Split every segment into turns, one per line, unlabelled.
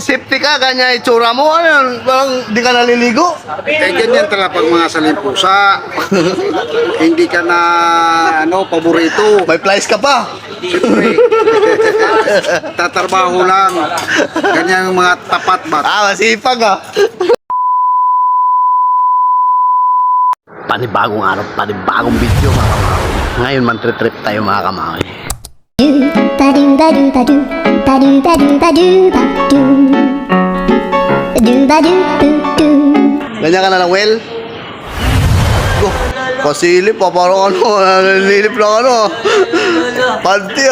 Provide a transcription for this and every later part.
safety ka, ganyan itsura mo, ano yun? Parang di ka naliligo.
Ganyan talaga pag mga salimpusa. Hindi ka na, paborito.
May flies ka pa.
Siyempre, tatrabaho lang. Ganyan yung mga tapat ba?
Masipag Panibagong araw, panibagong video mga kamawi. Ngayon man trip tayo mga kamawi. Ganyan ka na lang, Will? Go. Kasilip pa, parang nalilip lang Panty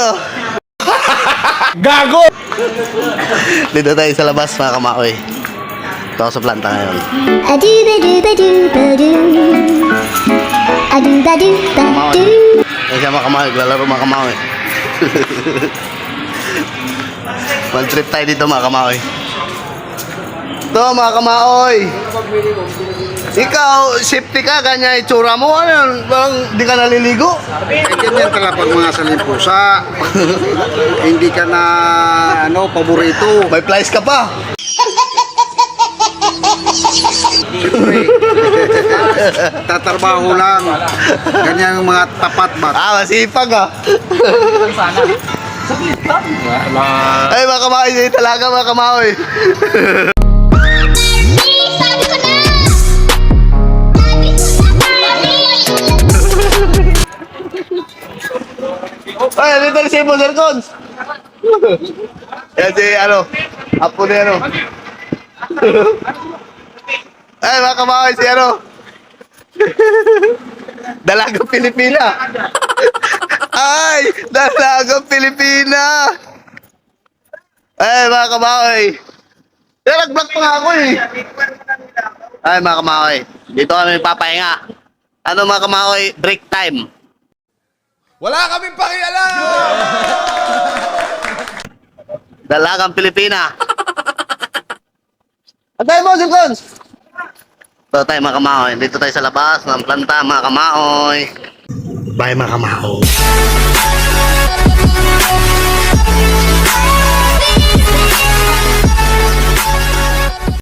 Gago! Dito tayo sa labas mga kamawi. Ito ako sa planta ngayon. Ayan siya mga kamawi, lalaro mga kamawi. One trip tayo dito mga kamawi. Ito mga kamawi. Ikaw, safety ka, ganyan itsura mo, ano yun? Parang di ka naliligo.
Ganyan talaga pag mga salimpusa. Hindi ka na, paborito.
May flies ka pa.
Siyempre, tatrabaho lang. Ganyan yung mga tapat ba?
Masipag Ay mga kamawi, talaga mga kamawi. Ay, dito na si Ibo, Sir Cons. Yan si, apo ni Ay, mga kamakay, si Dalagang Pilipina. Ay, Dalagang Pilipina. Ay, mga kamakay. Nag-vlog pa nga ako Ay, mga kamakay. Dito kami papahinga. Mga kamakay, break time.
Wala kaming pakialam!
Dalagang Pilipina. Antay mo, Sir Cons. Ito tayo mga kamaoy. Dito tayo sa labas ng planta mga kamaoy. Bye mga kamaoy.